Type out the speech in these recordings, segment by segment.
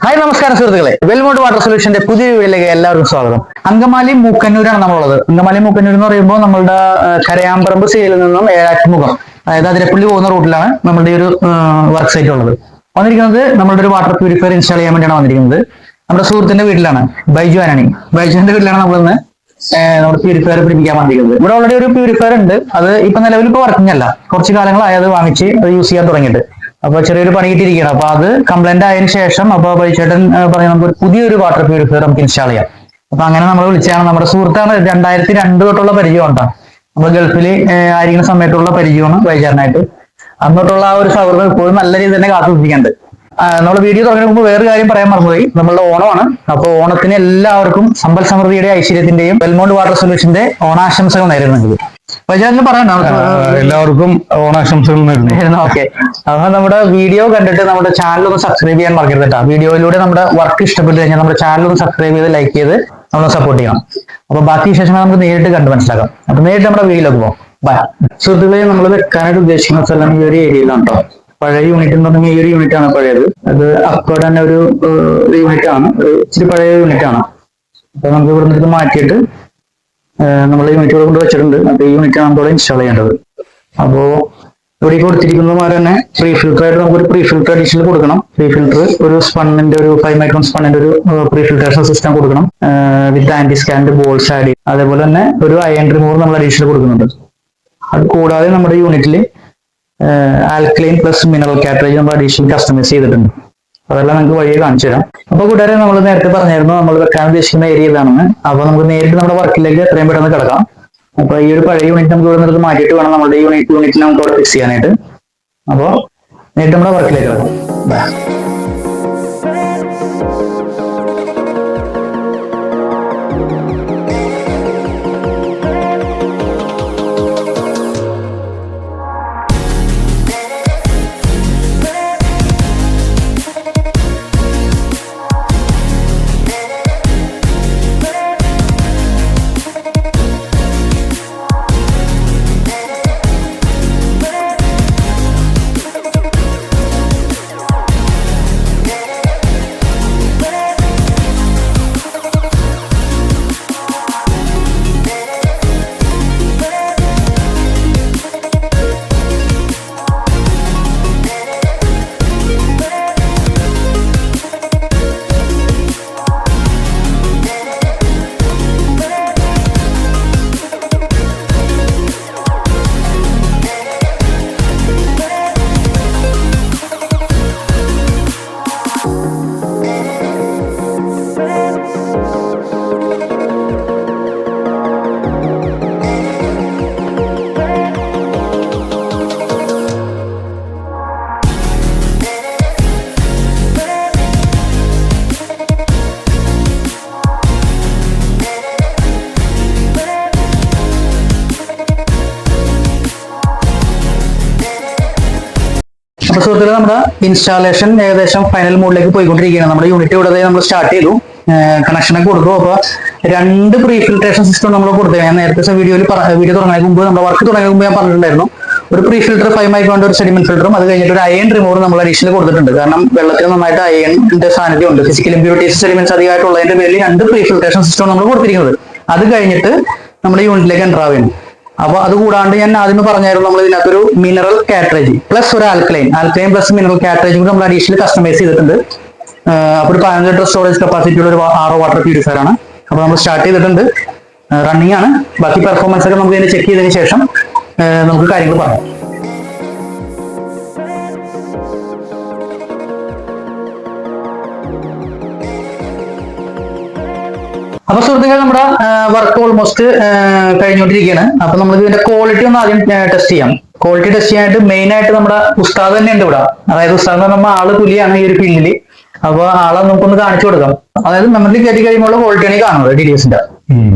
Hi നമസ്കാരം സുഹൃത്തുക്കളെ, വെൽമോണ്ട് water സൊല്യൂഷന്റെ പുതിയ വീഡിയോയിലേക്ക് എല്ലാവർക്കും സ്വാഗതം. അങ്കമാലി മൂക്കന്നൂരാണ് നമ്മളുള്ളത്. അങ്കമാലി മൂക്കന്നൂർ എന്ന് പറയുമ്പോൾ നമ്മളുടെ കരയാമ്പറമ്പ് സെയിലിൽ നിന്നും ഏഴാറ്റുമുഖം, അതായത് അതിരപ്പള്ളി പോകുന്ന റൂട്ടിലാണ് നമ്മുടെ ഒരു വർക്ക് സൈറ്റ് ഉള്ളത്. വന്നിരിക്കുന്നത് നമ്മുടെ ഒരു വാട്ടർ പ്യൂരിഫയർ ഇൻസ്റ്റാൾ ചെയ്യാൻ വേണ്ടിയാണ് വന്നിരിക്കുന്നത്. നമ്മുടെ സുഹൃത്തിന്റെ വീട്ടിലാണ്, ബൈജു ആനാണി. ബൈജുവിന്റെ വീട്ടിലാണ് നമ്മളിന്ന് നമ്മുടെ പ്യൂരിഫയർ പിടിപ്പിക്കാൻ വന്നിരിക്കുന്നത്. ഇവിടെ ഓൾറെഡി ഒരു പ്യൂരിഫയർ ഉണ്ട്. അത് ഇപ്പൊ നിലവിൽ ഇപ്പൊ വർക്കിംഗ് അല്ല, കുറച്ച് കാലങ്ങളായി അത് വാങ്ങിച്ച് അത് യൂസ് ചെയ്യാൻ തുടങ്ങിയിട്ട്. അപ്പൊ ചെറിയൊരു പണി കിട്ടിയിരിക്കുകയാണ്. അപ്പൊ അത് കംപ്ലൈന്റ് ആയതിനു ശേഷം അപ്പൊ ബൈച്ചേട്ടൻ പറഞ്ഞ നമുക്ക് പുതിയൊരു വാട്ടർ പ്യൂരിഫയർ നമുക്ക് ഇൻസ്റ്റാൾ ചെയ്യാം. അപ്പൊ അങ്ങനെ നമ്മൾ വിളിച്ചാണ്. നമ്മുടെ സുഹൃത്താണ്, 2002 തൊട്ടുള്ള പരിചയം ഉണ്ടാകും. നമ്മൾ ഗൾഫിൽ ആയിരിക്കുന്ന സമയത്തുള്ള പരിചയമാണ് ബൈച്ചേട്ടനായിട്ട്. അന്നോട്ടുള്ള ആ ഒരു സൗഹൃദം ഇപ്പോഴും നല്ല രീതിയിൽ തന്നെ കാത്തുസൂക്ഷിക്കുന്നുണ്ട്. നമ്മുടെ വീഡിയോ തുടങ്ങുന്ന മുമ്പ് വേറെ കാര്യം പറയാൻ മറന്നുപോയി. നമ്മളുടെ ഓണമാണ്. അപ്പൊ ഓണത്തിന് എല്ലാവർക്കും സമ്പൽ സമൃദ്ധിയുടെ ഐശ്വര്യത്തിന്റെയും വെൽമോണ്ട് വാട്ടർ സൊല്യൂഷന്റെ ഓണാശംസകൾ നേരുന്നുണ്ട്. ബൈജേട്ടന് പറയണോ? എല്ലാവർക്കും ഓണാശംസകൾ നേരുന്നു. ഓക്കെ. അപ്പൊ നമ്മുടെ വീഡിയോ കണ്ടിട്ട് നമ്മുടെ ചാനൽ ഒന്ന് സബ്സ്ക്രൈബ് ചെയ്യാൻ മറക്കരുത് കേട്ടോ. വീഡിയോയിലൂടെ നമ്മുടെ വർക്ക് ഇഷ്ടപ്പെട്ടു കഴിഞ്ഞാൽ നമ്മുടെ ചാനൽ ഒന്ന് സബ്സ്ക്രൈബ് ചെയ്ത് ലൈക്ക് ചെയ്ത് നമ്മളെ സപ്പോർട്ട് ചെയ്യണം. അപ്പൊ ബാക്കി വിശേഷങ്ങൾ നമുക്ക് നേരിട്ട് കണ്ട് മനസ്സിലാക്കാം. അപ്പൊ നേരിട്ട് നമ്മുടെ വീഡിയോയിലേക്ക് പോകാം. ബൈ. സുഹൃത്തുക്കളെ, നമ്മൾ വെക്കാനായിട്ട് ഉദ്ദേശിക്കുന്ന സ്ഥലം ഈ ഒരു ഏരിയയിലാണ് കേട്ടോ. പഴയ യൂണിറ്റ് എന്ന് പറഞ്ഞാൽ ഈ ഒരു യൂണിറ്റ് ആണ് പഴയത്. അത് അക്കോടെ തന്നെ ഒരു യൂണിറ്റ് ആണ്, ഇച്ചിരി പഴയ യൂണിറ്റ് ആണ്. അപ്പൊ നമുക്ക് ഇവിടെ നിന്ന് മാറ്റിയിട്ട് നമ്മൾ യൂണിറ്റുകൾ കൊണ്ട് വെച്ചിട്ടുണ്ട്. അപ്പൊ ഈ യൂണിറ്റ് ആണ് നമുക്ക് ഇൻസ്റ്റാൾ ചെയ്യേണ്ടത്. അപ്പോ ഇവിടെ കൊടുത്തിരിക്കുന്നതുമാരെ തന്നെ പ്രീ ഫിൽറ്റർ ആയിട്ട് നമുക്കൊരു പ്രീ ഫിൽറ്റർ അഡീഷണൽ കൊടുക്കണം. പ്രീ ഫിൽറ്റർ ഒരു സ്പണ്ണിന്റെ ഒരു 5 മൈക്രോൺ സ്പണ്ണിന്റെ ഒരു പ്രീ ഫിൽട്രേഷൻ സിസ്റ്റം കൊടുക്കണം. വിത്ത് ആന്റി സ്കാൻഡ് ബോൾസ് ആഡ് ചെയ്യും. അതേപോലെ തന്നെ ഒരു അയൺ റിമൂവർ നമ്മൾ അഡീഷണൽ കൊടുക്കുന്നുണ്ട്. അത് കൂടാതെ നമ്മുടെ യൂണിറ്റിൽ ആൽക്കലൈൻ പ്ലസ് മിനറൽ കാറ്ററേജ് നമ്മൾ അഡീഷണൽ കസ്റ്റമൈസ് ചെയ്തിട്ടുണ്ട്. അതെല്ലാം നമുക്ക് വഴിയെ കാണിച്ചു തരാം. അപ്പൊ കൂട്ടുകാരെ, നമ്മൾ നേരത്തെ പറഞ്ഞായിരുന്നു നമ്മൾ വെക്കാൻ ഉദ്ദേശിക്കുന്ന ഏരിയ ഇതാണെന്ന്. അപ്പൊ നമുക്ക് നേരിട്ട് നമ്മുടെ വർക്കിലേക്ക് എത്രയും പെട്ടെന്ന് കിടക്കാം. അപ്പൊ ഈ ഒരു പഴയ യൂണിറ്റ് നമുക്ക് ഇവിടെ നിന്ന് മാറ്റിയിട്ട് വേണം നമ്മുടെ ഈ യൂണിറ്റിൽ നമുക്ക് അവിടെ ഫിക്സ് ചെയ്യാനായിട്ട്. അപ്പൊ നേരിട്ട് നമ്മുടെ വർക്കിലേക്ക് കിടക്കാം. അപ്പൊ സുഹൃത്തുക്കളെ, നമ്മുടെ ഇൻസ്റ്റാളേഷൻ ഏകദേശം ഫൈനൽ മോഡിലേക്ക് പോയിക്കൊണ്ടിരിക്കുകയാണ്. നമ്മുടെ യൂണിറ്റ് ഇവിടെ നമ്മൾ സ്റ്റാർട്ട് ചെയ്തു, കണക്ഷനൊക്കെ കൊടുത്തു. അപ്പൊ 2 പ്രീ ഫിൽട്രേഷൻ സിസ്റ്റം നമ്മൾ കൊടുത്തു. ഞാൻ നേരത്തെ വീഡിയോ തുടങ്ങുന്നതിന് മുമ്പ്, നമ്മുടെ വർക്ക് തുടങ്ങുന്നതിന് മുമ്പ് ഞാൻ പറഞ്ഞിട്ടുണ്ടായിരുന്നു, ഒരു പ്രീ ഫിൽറ്റർ 5 മൈക്രോന്റെ ഒരു സെഡിമെന്റ് ഫിൽറ്ററും അത് കഴിഞ്ഞിട്ട് ഒരു അയൺ റിമൂവർ നമ്മൾ അഡീഷണൽ കൊടുത്തിട്ടുണ്ട്. കാരണം വെള്ളത്തിൽ നന്നായിട്ട് അയണിന്റെ സാന്നിധ്യം ഉണ്ട്. ഫിസിക്കൽ ഇമ്പ്യൂരിറ്റീസ് സെഡിമെന്റ്സ് അധികമായിട്ടുള്ളതിന്റെ പേരിൽ 2 പ്രീ ഫിൽട്രേഷൻ സിസ്റ്റം നമ്മൾ കൊടുത്തിരിക്കുന്നത്. അത് കഴിഞ്ഞിട്ട് നമ്മുടെ യൂണിറ്റിലേക്ക് എൻ്റർ ആവുകയാണ്. അപ്പൊ അത് കൂടാണ്ട് ഞാൻ ആദ്യം പറഞ്ഞായിരുന്നു, നമ്മൾ ഇതിനകത്തൊരു മിനറൽ കാറ്ററേജ് പ്ലസ് ഒരു ആൽക്കലൈൻ പ്ലസ് മിനറൽ കാറ്ററേജ് കൂടി നമ്മൾ അഡീഷണൽ കസ്റ്റമൈസ് ചെയ്തിട്ടുണ്ട്. അപ്പൊ ഒരു 15 ലിറ്റർ സ്റ്റോറേജ് കപ്പാസിറ്റിയുള്ള ഒരു RO വാട്ടർ പ്യൂരിഫയർ ആണ്. അപ്പൊ നമ്മൾ സ്റ്റാർട്ട് ചെയ്തിട്ടുണ്ട്, റണ്ണിങ് ആണ്. ബാക്കി പെർഫോമൻസ് ഒക്കെ നമുക്ക് ഇതിനെ ചെക്ക് ചെയ്തതിന് ശേഷം നമുക്ക് കാര്യങ്ങൾ പറയാം. അപ്പൊ സുഹൃത്തുക്കൾ, നമ്മുടെ വർക്ക് ഓൾമോസ്റ്റ് കഴിഞ്ഞുകൊണ്ടിരിക്കുകയാണ്. അപ്പൊ നമുക്ക് ഇതിന്റെ ക്വാളിറ്റി ഒന്ന് ആദ്യം ടെസ്റ്റ് ചെയ്യാം. ക്വാളിറ്റി ടെസ്റ്റ് ചെയ്യാനായിട്ട് മെയിൻ ആയിട്ട് നമ്മുടെ ഉസ്താദ് തന്നെ ഉണ്ട് ഇവിടെ. അതായത് ഉസ്താദ് എന്ന് പറയുമ്പോൾ ആള് പുലിയാണ് ഈ ഒരു ഫീൽഡിൽ. അപ്പൊ ആളെ നമുക്കൊന്ന് കാണിച്ചു കൊടുക്കാം. അതായത് മെമ്മറി കയറ്റി കഴിയുമ്പോൾ ക്വാളിറ്റിയാണ് ഈ കാണുന്നത് DDSന്റെ.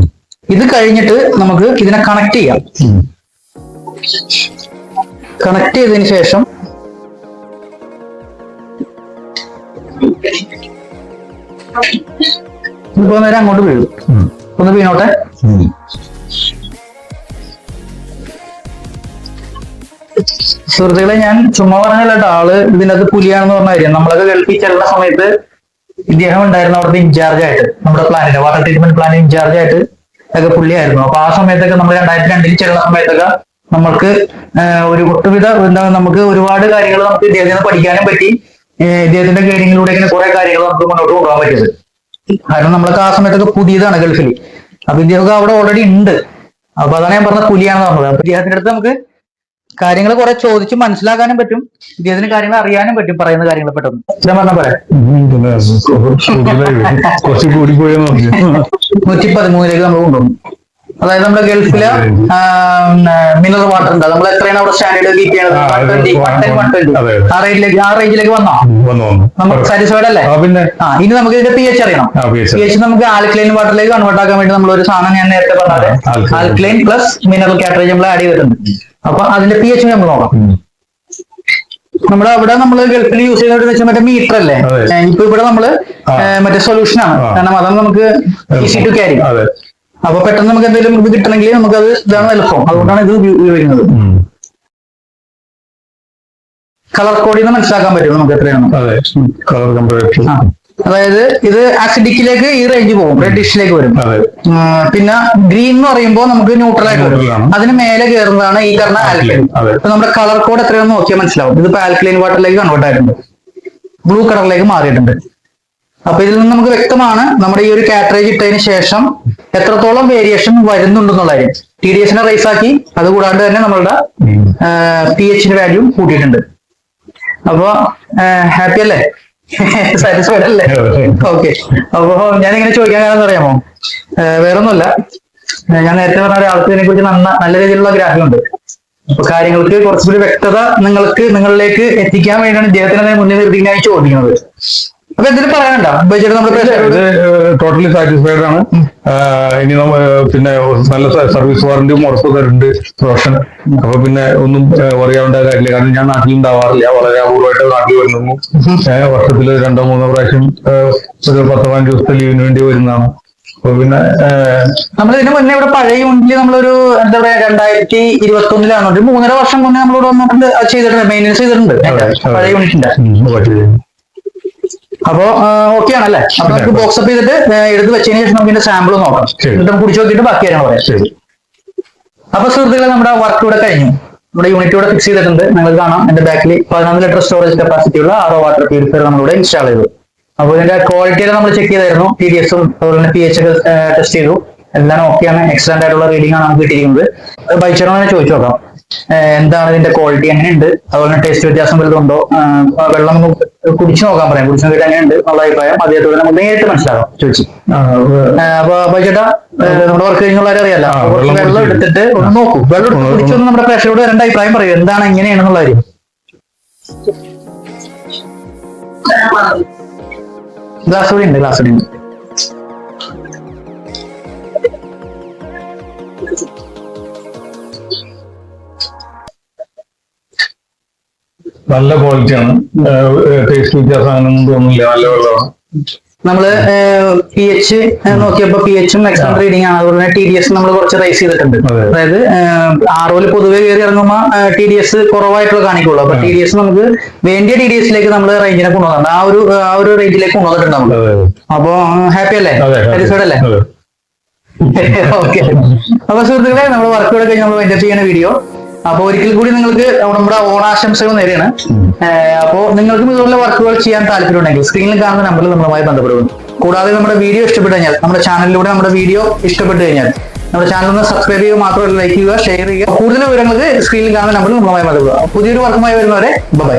ഇത് കഴിഞ്ഞിട്ട് നമുക്ക് ഇതിനെ കണക്ട് ചെയ്യാം. കണക്ട് ചെയ്തതിന് ശേഷം ഇപ്പൊ നേരം അങ്ങോട്ട് വീഴും. ഒന്ന് വീണോട്ടെ. സുഹൃത്തുക്കളെ, ഞാൻ ചുമ്മാ പറഞ്ഞല്ലോ, ആള് ഇതിനകത്ത് പുലിയാണെന്ന് പറഞ്ഞ കാര്യം. നമ്മളൊക്കെ ഗൾഫിൽ ചെല്ലുന്ന സമയത്ത് ഇദ്ദേഹം ഉണ്ടായിരുന്ന അവിടുത്തെ ഇൻചാർജ് ആയിട്ട്, നമ്മുടെ പ്ലാനിന്റെ വാട്ടർ ട്രീറ്റ്മെന്റ് പ്ലാനിന് ഇൻചാർജ് ആയിട്ട് ഒക്കെ പുള്ളിയായിരുന്നു. അപ്പൊ ആ സമയത്തൊക്കെ നമ്മൾ 2002 ചെല്ലുന്ന സമയത്തൊക്കെ നമ്മൾക്ക് ഒരു ഒട്ടുവിധ എന്താ നമുക്ക് ഒരുപാട് കാര്യങ്ങൾ നമുക്ക് ഇദ്ദേഹത്തിന് പഠിക്കാനും പറ്റി. ഇദ്ദേഹത്തിന്റെ ഗൈഡിങ്ങിലൂടെ ഇങ്ങനെ കുറെ കാര്യങ്ങൾ നമുക്ക് മുന്നോട്ട് കൊണ്ടുപോകാൻ പറ്റിയത്. കാരണം നമ്മളൊക്കെ ആ സമയത്തൊക്കെ പുതിയതാണ് ഗൾഫിൽ. അപ്പൊ ഇദ്ദേഹമൊക്കെ അവിടെ ഓൾറെഡി ഉണ്ട്. അപ്പൊ അതാണ് ഞാൻ പറഞ്ഞ പുലിയാണെന്ന് പറഞ്ഞത്. അപ്പൊ ഇദ്ദേഹത്തിന്റെ അടുത്ത് നമുക്ക് കാര്യങ്ങൾ കുറെ ചോദിച്ച് മനസ്സിലാക്കാനും പറ്റും, ഇദ്ദേഹത്തിന് കാര്യങ്ങൾ അറിയാനും പറ്റും, പറയുന്ന കാര്യങ്ങൾ പെട്ടെന്ന്. ഞാൻ പറഞ്ഞ പോലെ കുറച്ച് കൂടിപ്പോയി നോക്കി 113 നമ്മൾ കൊണ്ടുവന്നു. അതായത് നമ്മുടെ ഗൾഫില് മിനറൽ വാട്ടർ ഉണ്ട്, നമ്മൾ എത്രയാണ് അവിടെ സ്റ്റാൻഡേർഡ് കീപ്പ് ചെയ്യണത്, 120 ആ റേഞ്ചിലേക്ക് വന്നോ? നമുക്ക് സാറ്റിസ്ഫൈഡ് അല്ലേ? ഇനി നമുക്ക് ഇതിന്റെ pH അറിയണം. pH നമുക്ക് ആൽക്കലൈൻ വാട്ടറിലേക്ക് കൺവേർട്ട് ആക്കാൻ വേണ്ടി നമ്മൾ ഒരു സാധനം ഞാൻ നേരത്തെ പറഞ്ഞത് ആൽക്കലൈൻ പ്ലസ് മിനറൽ കാറ്ററേജ് നമ്മൾ ആഡ് ചെയ്തിട്ടുണ്ട്. അപ്പൊ അതിന്റെ pH നമ്മൾ നോക്കാം. നമ്മുടെ അവിടെ നമ്മൾ ഗൾഫിൽ യൂസ് ചെയ്തോട്ട് വെച്ചാൽ മറ്റേ മീറ്റർ അല്ലേ, ഇപ്പൊ ഇവിടെ നമ്മള് മറ്റേ സൊല്യൂഷൻ ആണ്. കാരണം അതാണ് നമുക്ക് ഈസി ടു ക്യാരി. അപ്പൊ പെട്ടെന്ന് നമുക്ക് എന്തെങ്കിലും ഇത് കിട്ടണമെങ്കിൽ നമുക്ക് അത് ഇതാണ് എളുപ്പം. അതുകൊണ്ടാണ് ഇത് ഉപയോഗിക്കുന്നത്. കളർ കോഡിൽ നിന്ന് മനസ്സിലാക്കാൻ പറ്റും നമുക്ക് എത്രയാണ്. അതായത് ഇത് ആസിഡിക്കിലേക്ക് ഈ റേഞ്ച് പോകും, റെഡിഷിലേക്ക് വരും. പിന്നെ ഗ്രീൻ എന്ന് പറയുമ്പോൾ നമുക്ക് ന്യൂട്രൽ ആയിട്ട് വരും. അതിന് മേലെ കയറുന്നതാണ് ഈ പറഞ്ഞ ആൽക്കലൈൻ. അപ്പൊ നമ്മുടെ കളർ കോഡ് എത്രയാണെന്ന് നോക്കിയാൽ മനസ്സിലാവും. ഇതിപ്പോ ആൽക്കലൈൻ വാട്ടറിലേക്ക് കൺവേർട്ട് ആയിട്ടുണ്ട്, ബ്ലൂ കളറിലേക്ക് മാറിയിട്ടുണ്ട്. അപ്പൊ ഇതിൽ നിന്ന് നമുക്ക് വ്യക്തമാണ് നമ്മുടെ ഈ ഒരു കാറ്ററേജ് ഇട്ടതിന് ശേഷം എത്രത്തോളം വേരിയേഷൻ വരുന്നുണ്ടെന്നുള്ള കാര്യം. TDS റൈസ് ആക്കി, അതുകൂടാണ്ട് തന്നെ നമ്മളുടെ pH വാല്യൂ കൂട്ടിയിട്ടുണ്ട്. അപ്പൊ ഹാപ്പി അല്ലേ? സാറ്റിസ്ഫൈഡ് അല്ലേ? ഓക്കെ. അപ്പൊ ഞാനിങ്ങനെ ചോദിക്കാൻ കാരണം അറിയാമോ? വേറൊന്നുമല്ല, ഞാൻ നേരത്തെ പറഞ്ഞ ഒരാൾക്ക് ഇതിനെ കുറിച്ച് നല്ല രീതിയിലുള്ള ഗ്രാഹ്യമുണ്ട്. അപ്പൊ കാര്യങ്ങൾക്ക് കുറച്ചുകൂടി വ്യക്തത നിങ്ങളിലേക്ക് എത്തിക്കാൻ വേണ്ടിയാണ് ഇദ്ദേഹത്തിന് മുന്നിൽ നിർത്തിക്കാനായി ചോദിക്കുന്നത്. അപ്പൊ എന്തെങ്കിലും പറയാനുണ്ടോ? ടോട്ടലി സാറ്റിസ്ഫൈഡ് ആണ്. ഇനി പിന്നെ നല്ല സർവീസ് വാറന്റിയും ഉറപ്പ് തരുന്നുണ്ട് റോഷൻ. അപ്പൊ പിന്നെ ഒന്നും പറയാവേണ്ട കാര്യമില്ല. കാരണം ഞാൻ നാട്ടിലുണ്ടാവാറില്ല, വളരെ അപൂർവമായിട്ട് നാട്ടിൽ വരുന്നു. വർഷത്തിൽ 2-3 പ്രാവശ്യം ഒരു 10-15 ദിവസത്തെ ലീവിന് വേണ്ടി വരുന്നതാണ്. അപ്പൊ പിന്നെ നമ്മൾ ഇതിന് മുന്നേ ഇവിടെ പഴയ യൂണിറ്റിൽ നമ്മളൊരു എന്താ പറയാ 2021 ഒരു 3.5 വർഷം മുന്നേ നമ്മളിവിടെ വന്നിട്ടുണ്ട്, ചെയ്തിട്ടുണ്ട്, മെയിൻ്റെനൻസ് ചെയ്തിട്ടുണ്ട് പഴയ യൂണിറ്റിന്റെ. അപ്പൊ ഓക്കെ ആണല്ലേ? അപ്പൊ നമുക്ക് ബോക്സ് അപ്പ് ചെയ്തിട്ട് എടുത്ത് വെച്ചതിന് ശേഷം നമുക്ക് ഇതിന്റെ സാമ്പിൾ നോക്കാം, എന്നിട്ട് കുടിച്ചു നോക്കിയിട്ട് ബാക്കി കാര്യങ്ങൾ പറയാം. അപ്പൊ സുഹൃത്തുക്കളെ, നമ്മുടെ വർക്ക് ഇവിടെ കഴിഞ്ഞു. നമ്മുടെ യൂണിറ്റ് ഇവിടെ ഫിക്സ് ചെയ്തിട്ടുണ്ട്. നിങ്ങൾക്ക് കാണാം എന്റെ ബാക്കിൽ 11 ലിറ്റർ സ്റ്റോറേജ് കപ്പാസിറ്റി ഉള്ള RO വാട്ടർ പ്യൂരിഫയർ നമ്മളിവിടെ ഇൻസ്റ്റാൾ ചെയ്തു. അപ്പൊ ഇതിന്റെ ക്വാളിറ്റിയിൽ നമ്മൾ ചെക്ക് ചെയ്തായിരുന്നു, TDS-ഉം അതുപോലെ തന്നെ pH ഒക്കെ ടെസ്റ്റ് ചെയ്തു. എല്ലാം ഓക്കെയാണ്, എക്സലന്റ് ആയിട്ടുള്ള റീഡിംഗ് ആണ് നമുക്ക് കിട്ടിയിരിക്കുന്നത്. ബൈച്ചറോനെ ചോദിച്ചു നോക്കാം എന്താണ് ഇതിന്റെ ക്വാളിറ്റി, എങ്ങനെയുണ്ട്, അതുപോലെ ടേസ്റ്റ് വ്യത്യാസം വല്ലതുണ്ടോ, വെള്ളം കുടിച്ചു നോക്കാൻ പറയാം, കുടിച്ചു നോക്കിയിട്ട് എങ്ങനെയുണ്ട് എന്നുള്ള അഭിപ്രായം അദ്ദേഹത്തോട് നമുക്ക് നേരിട്ട് മനസ്സിലാക്കാം ചോദിച്ചു. അപ്പൊ ബൈച്ചേട്ടാ, നമ്മുടെ വർക്ക് കഴിഞ്ഞുള്ള അറിയാലോ, വെള്ളം എടുത്തിട്ട് ഒന്ന് നോക്കൂ, വെള്ളം എടുത്ത് കുടിച്ചൊന്ന് നമ്മുടെ പ്രേക്ഷകരോട് 2 അഭിപ്രായം പറയൂ, എന്താണ് എങ്ങനെയാണെന്നുള്ള കാര്യം. ഗ്ലാസ് കൂടി ഉണ്ട്, ഗ്ലാസ് കൂടി ഉണ്ട്. നല്ല ക്വാളിറ്റിയാണ്, ടേസ്റ്റ് വ്യത്യാസം അങ്ങനെയൊന്നും തോന്നുന്നില്ല, നല്ല വെള്ളമാണ്. നമ്മള് pH നോക്കിയപ്പോ pH-ഉം എക്സലന്റ് റീഡിംഗ് ആണ്. അതുപോലെ തന്നെ TDS നമ്മൾ കുറച്ച് റൈസ് ചെയ്തിട്ടുണ്ട്. അതായത് RO പൊതുവെ കയറി ഇറങ്ങുമ്പോൾ TDS കുറവായിട്ടുള്ള കാണിക്കുള്ളൂ. അപ്പൊ TDS നമുക്ക് വേണ്ടിയ TDS-ലേക്ക് നമ്മൾ റേഞ്ചിനെ കൊണ്ടുവന്നിട്ടുണ്ട്, ആ ഒരു റേഞ്ചിലേക്ക് കൊണ്ടുവന്നിട്ടുണ്ട് നമ്മൾ. അപ്പൊ ഹാപ്പി അല്ലേ? സാറ്റിസ്ഫൈഡ് അല്ലേ? ഓക്കെ. അപ്പൊ സുഹൃത്തുക്കളെ, നമ്മൾ വർക്ക് ഇവിടെ കഴിഞ്ഞ് നമ്മൾ വൈൻഡപ്പ് ചെയ്യുന്ന വീഡിയോ. അപ്പൊ ഒരിക്കൽ കൂടി നിങ്ങൾക്ക് നമ്മുടെ ഓണാശംസകൾ നേരെയാണ്. അപ്പോ നിങ്ങൾക്കും ഇതുപോലെ വർക്കുകൾ ചെയ്യാൻ താല്പര്യമുണ്ടെങ്കിൽ സ്ക്രീനിൽ കാണുന്ന നമ്പറിൽ നമ്മളുമായി ബന്ധപ്പെടുന്നു. കൂടാതെ നമ്മുടെ വീഡിയോ ഇഷ്ടപ്പെട്ടു കഴിഞ്ഞാൽ, നമ്മുടെ ചാനലിലൂടെ നമ്മുടെ വീഡിയോ ഇഷ്ടപ്പെട്ടു കഴിഞ്ഞാൽ നമ്മുടെ ചാനൽ ഒന്ന് സബ്സ്ക്രൈബ് ചെയ്യുക മാത്രമല്ല, ലൈക്ക് ചെയ്യുക, ഷെയർ ചെയ്യുക. കൂടുതൽ വിവരങ്ങൾക്ക് സ്ക്രീനിൽ കാണുന്ന നമ്പറിൽ നമ്മളുമായി ബന്ധപ്പെടുക. പുതിയൊരു വർക്കുമായി വരുന്നവരെ ബൈ.